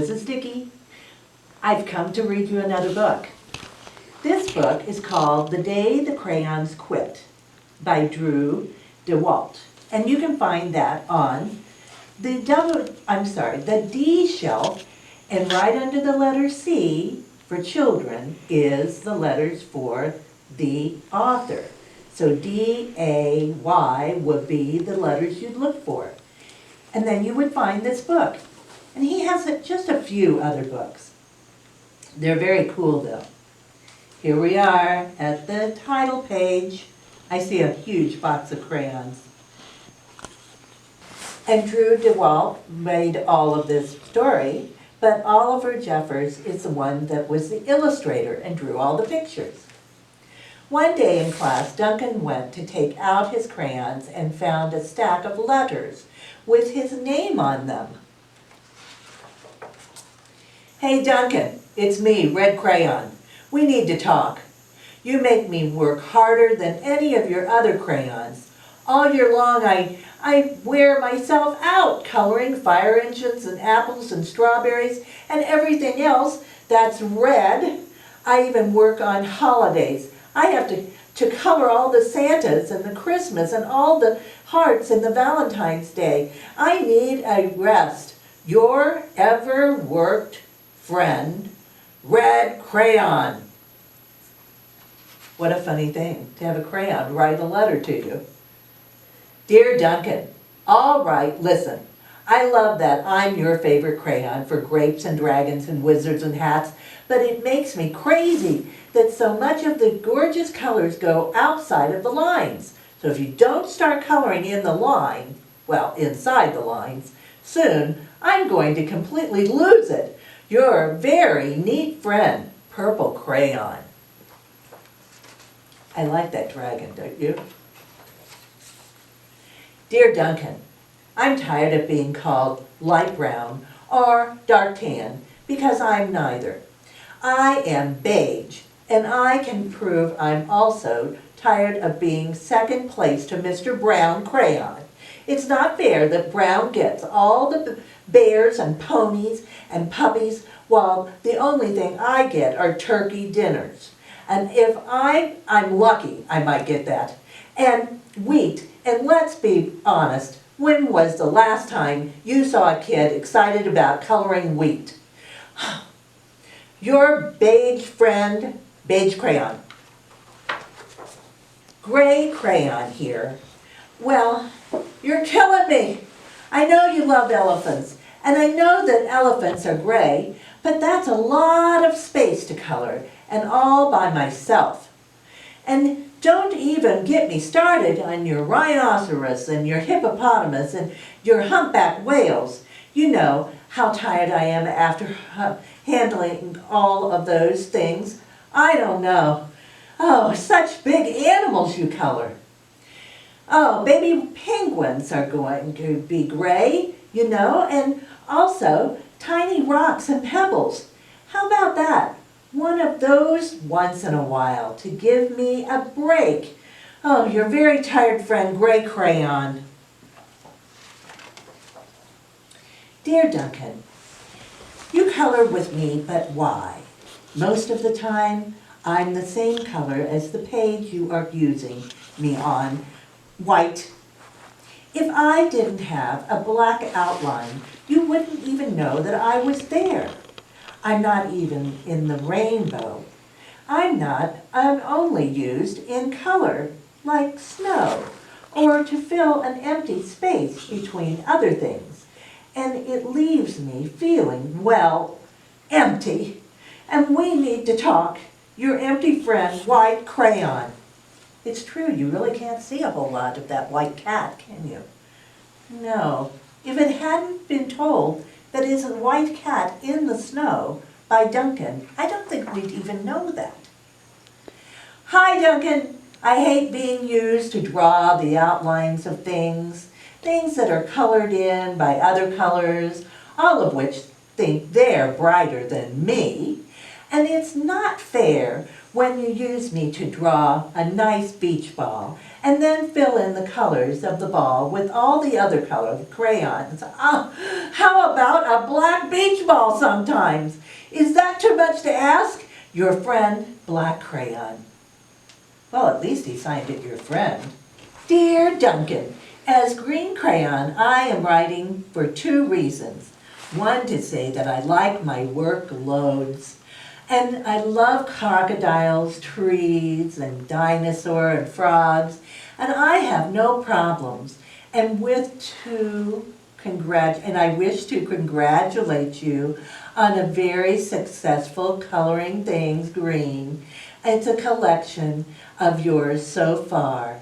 this is Dickey. I've come to read you another book. This book is called The Day the Crayons Quit by Daywalt. And you can find that on the D shelf, and right under the letter C for children is the letters for the author. So D-A-Y would be the letters you'd look for. And then you would find this book. And he has just a few other books. They're very cool though. Here we are at the title page. I see a huge box of crayons. And Daywalt made all of this story, but Oliver Jeffers is the one that was the illustrator and drew all the pictures. One day in class, Duncan went to take out his crayons and found a stack of letters with his name on them. "Hey Duncan, it's me, Red Crayon. We need to talk. You make me work harder than any of your other crayons. All year long I wear myself out coloring fire engines and apples and strawberries and everything else that's red. I even work on holidays. I have to color all the Santas and the Christmas and all the hearts and the Valentine's Day. I need a rest. Your ever-worked friend, Red Crayon." What a funny thing to have a crayon write a letter to you. "Dear Duncan, all right, listen. I love that I'm your favorite crayon for grapes and dragons and wizards and hats, but it makes me crazy that so much of the gorgeous colors go outside of the lines. So if you don't start coloring in the line, well, inside the lines, soon I'm going to completely lose it. Your very neat friend, Purple Crayon." I like that dragon, don't you? "Dear Duncan, I'm tired of being called light brown or dark tan because I'm neither. I am beige, and I can prove I'm also tired of being second place to Mr. Brown Crayon. It's not fair that Brown gets all the bears and ponies and puppies while the only thing I get are turkey dinners. And if I'm lucky, I might get that. And wheat, and let's be honest, when was the last time you saw a kid excited about coloring wheat? Your beige friend, Beige Crayon." "Gray Crayon here. Well, you're killing me. I know you love elephants, and I know that elephants are gray, but that's a lot of space to color, and all by myself. And don't even get me started on your rhinoceros and your hippopotamus and your humpback whales. You know how tired I am after handling all of those things. I don't know. Oh, such big animals you color. Oh, baby penguins are going to be gray, you know, and also tiny rocks and pebbles. How about that? One of those once in a while to give me a break. Oh, your very tired friend, Gray Crayon." "Dear Duncan, you color with me, but why? Most of the time, I'm the same color as the page you are using me on, white. If I didn't have a black outline, you wouldn't even know that I was there. I'm not even in the rainbow. I'm only used in color, like snow, or to fill an empty space between other things. And it leaves me feeling, well, empty. And we need to talk. Your empty friend, White Crayon." It's true, you really can't see a whole lot of that white cat, can you? No. If it hadn't been told that is a white cat in the snow by Duncan, I don't think we'd even know that. "Hi, Duncan. I hate being used to draw the outlines of things that are colored in by other colors, all of which think they're brighter than me. And it's not fair when you use me to draw a nice beach ball and then fill in the colors of the ball with all the other color crayons. Oh, how about a black beach ball sometimes? Is that too much to ask? Your friend, Black Crayon. Well, at least he signed it your friend. Dear Duncan, as Green Crayon, I am writing for 2 reasons. One, to say that I like my work loads. And I love crocodiles, trees, and dinosaur and frogs, and I have no problems. And I wish to congratulate you on a very successful Coloring Things Green. It's a collection of yours so far.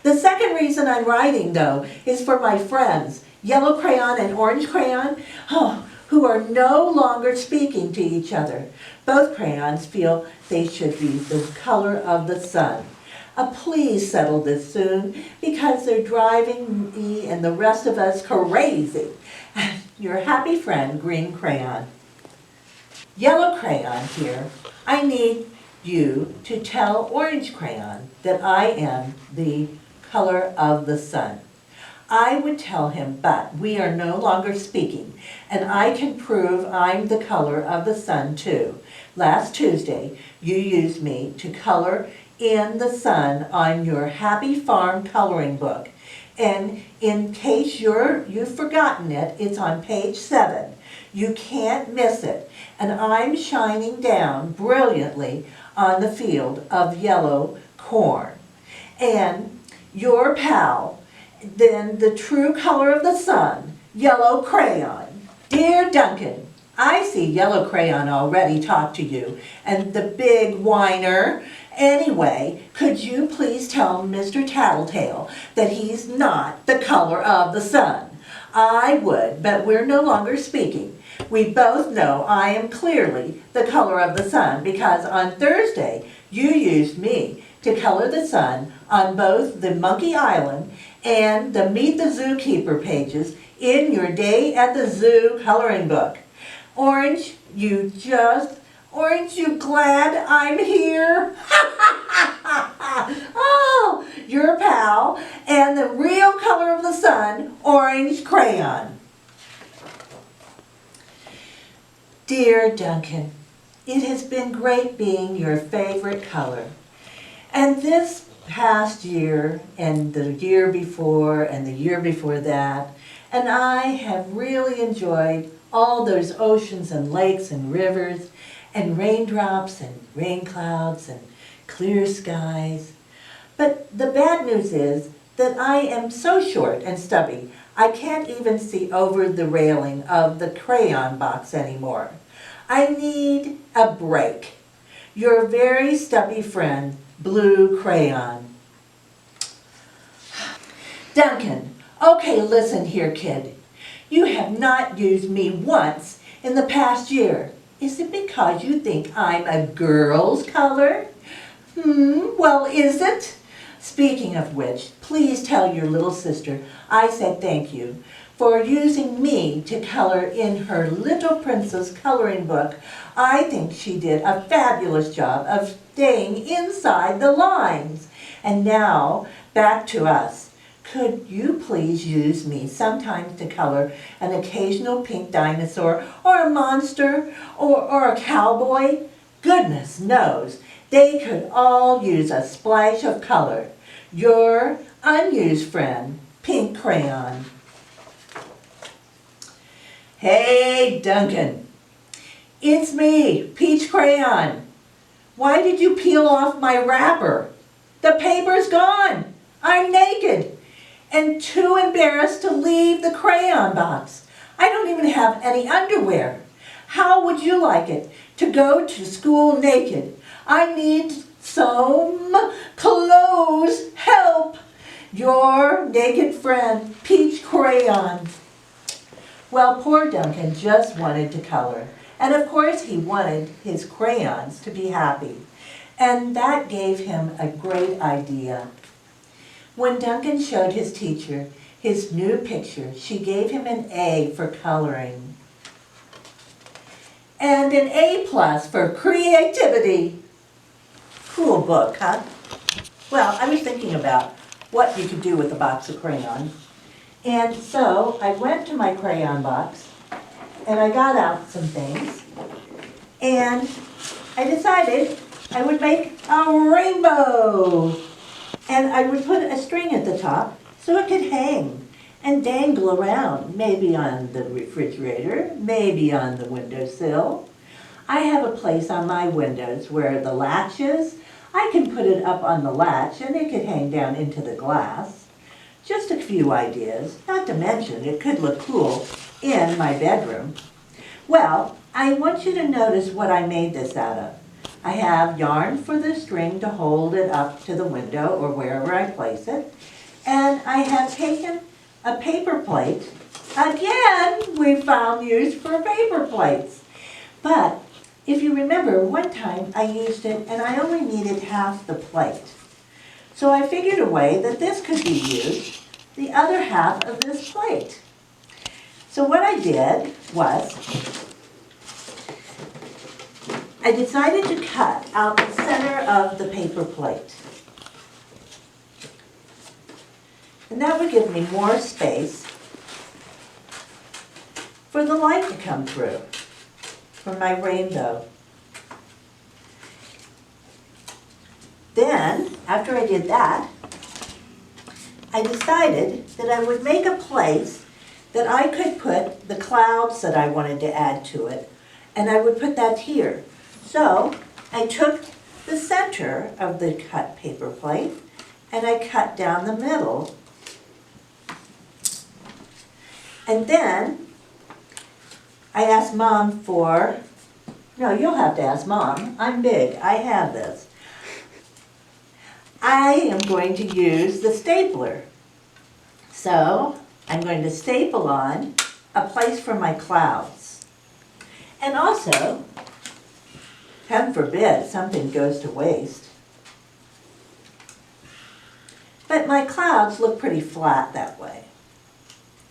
The second reason I'm writing, though, is for my friends, Yellow Crayon and Orange Crayon, who are no longer speaking to each other. Both crayons feel they should be the color of the sun. Please settle this soon, because they're driving me and the rest of us crazy. Your happy friend, Green Crayon. Yellow Crayon here. I need you to tell Orange Crayon that I am the color of the sun. I would tell him, but we are no longer speaking, and I can prove I'm the color of the sun too. Last Tuesday, you used me to color in the sun on your Happy Farm coloring book. And in case you've forgotten it, it's on page 7. You can't miss it. And I'm shining down brilliantly on the field of yellow corn. And your pal, then the true color of the sun, Yellow Crayon. Dear Duncan, I see Yellow Crayon already talk to you, and the big whiner. Anyway, could you please tell Mr. Tattletale that he's not the color of the sun? I would, but we're no longer speaking. We both know I am clearly the color of the sun, because on Thursday you used me to color the sun on both the Monkey Island and the Meet the Zookeeper pages in your Day at the Zoo coloring book. Orange, you glad I'm here? Oh, your pal, and the real color of the sun, Orange Crayon. Dear Duncan, it has been great being your favorite color. And this past year, and the year before, and the year before that, and I have really enjoyed all those oceans and lakes and rivers and raindrops and rain clouds and clear skies. But the bad news is that I am so short and stubby, I can't even see over the railing of the crayon box anymore. I need a break. Your very stubby friend, Blue Crayon. Duncan, okay, listen here, kid. You have not used me once in the past year. Is it because you think I'm a girl's color? Well, is it? Speaking of which, please tell your little sister I said thank you for using me to color in her Little Princess coloring book. I think she did a fabulous job of staying inside the lines. And now, back to us. Could you please use me sometimes to color an occasional pink dinosaur or a monster or a cowboy? Goodness knows, they could all use a splash of color. Your unused friend, Pink Crayon. Hey, Duncan. It's me, Peach Crayon. Why did you peel off my wrapper? The paper's gone. I'm naked and too embarrassed to leave the crayon box. I don't even have any underwear. How would you like it to go to school naked? I need some clothes. Help! Your naked friend, Peach Crayon. Well, poor Duncan just wanted to color. And of course he wanted his crayons to be happy. And that gave him a great idea. When Duncan showed his teacher his new picture, she gave him an A for coloring. and an A+ for creativity. Cool book, huh? Well, I was thinking about what you could do with a box of crayons. And so I went to my crayon box and I got out some things. And I decided I would make a rainbow. And I would put a string at the top so it could hang and dangle around, maybe on the refrigerator, maybe on the windowsill. I have a place on my windows where the latch is. I can put it up on the latch and it could hang down into the glass. Just a few ideas, not to mention it could look cool in my bedroom. Well, I want you to notice what I made this out of. I have yarn for the string to hold it up to the window or wherever I place it. And I have taken a paper plate. Again, we found use for paper plates. But if you remember, one time I used it and I only needed half the plate. So I figured a way that this could be used, the other half of this plate. So what I did was, I decided to cut out the center of the paper plate. And that would give me more space for the light to come through, for my rainbow. Then, after I did that, I decided that I would make a place that I could put the clouds that I wanted to add to it, and I would put that here. So I took the center of the cut paper plate and I cut down the middle. And then I asked Mom for, no, you'll have to ask Mom. I'm big, I have this. I am going to use the stapler. So I'm going to staple on a place for my clouds. And also, heaven forbid something goes to waste. But my clouds look pretty flat that way.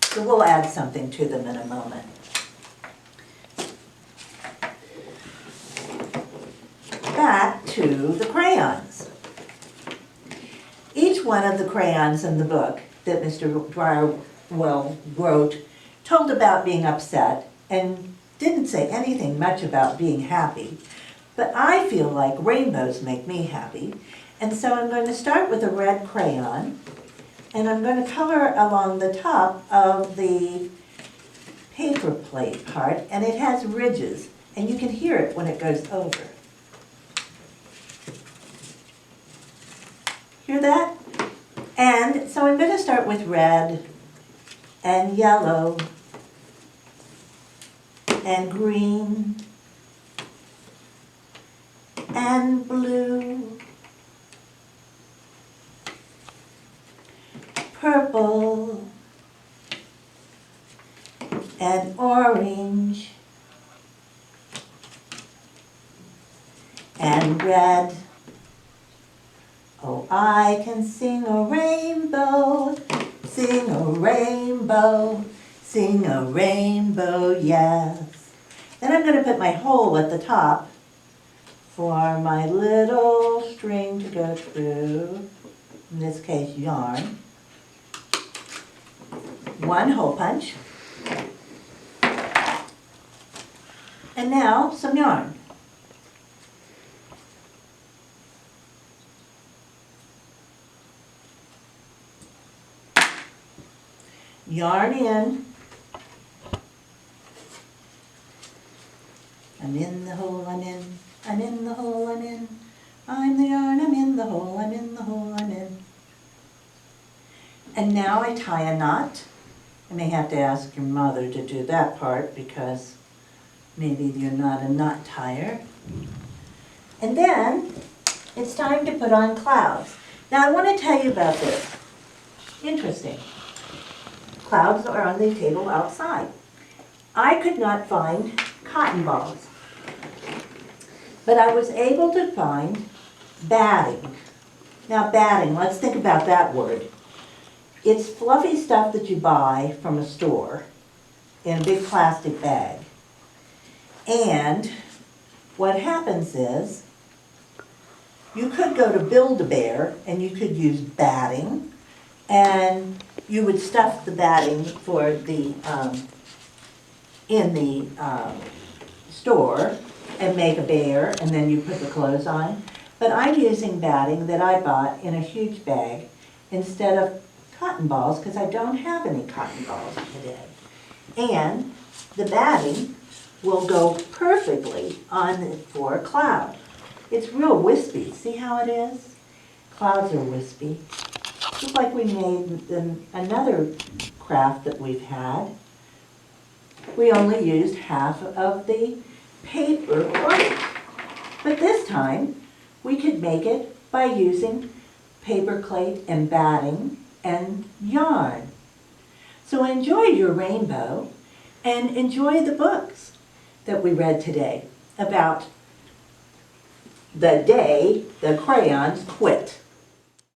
So we'll add something to them in a moment. Back to the crayons. Each one of the crayons in the book that Mr. Daywalt wrote told about being upset and didn't say anything much about being happy. But I feel like rainbows make me happy. And so I'm going to start with a red crayon and I'm going to color along the top of the paper plate part, and it has ridges and you can hear it when it goes over. Hear that? And so I'm going to start with red and yellow and green and blue, purple and orange and red. Oh, I can sing a rainbow, sing a rainbow, sing a rainbow, yes. Then I'm going to put my hole at the top for my little string to go through, in this case yarn. One hole punch. And now some yarn. Yarn in. I'm in the hole, I'm in. I'm in the hole, I'm in. I'm the yarn, I'm in the hole, I'm in the hole, I'm in. And now I tie a knot. I may have to ask your mother to do that part because maybe you're not a knot tier. And then it's time to put on clouds. Now I want to tell you about this. Interesting. Clouds are on the table outside. I could not find cotton balls, but I was able to find batting. Now batting, let's think about that word. It's fluffy stuff that you buy from a store in a big plastic bag. And what happens is, you could go to Build-A-Bear and you could use batting, and you would stuff the batting for the, in the store and make a bear, and then you put the clothes on. But I'm using batting that I bought in a huge bag instead of cotton balls, because I don't have any cotton balls today. And the batting will go perfectly on for a cloud. It's real wispy. See how it is? Clouds are wispy. Just like we made another craft that we've had. We only used half of the paper plate. But this time, we could make it by using paper plate and batting and yarn. So enjoy your rainbow and enjoy the books that we read today about the day the crayons quit.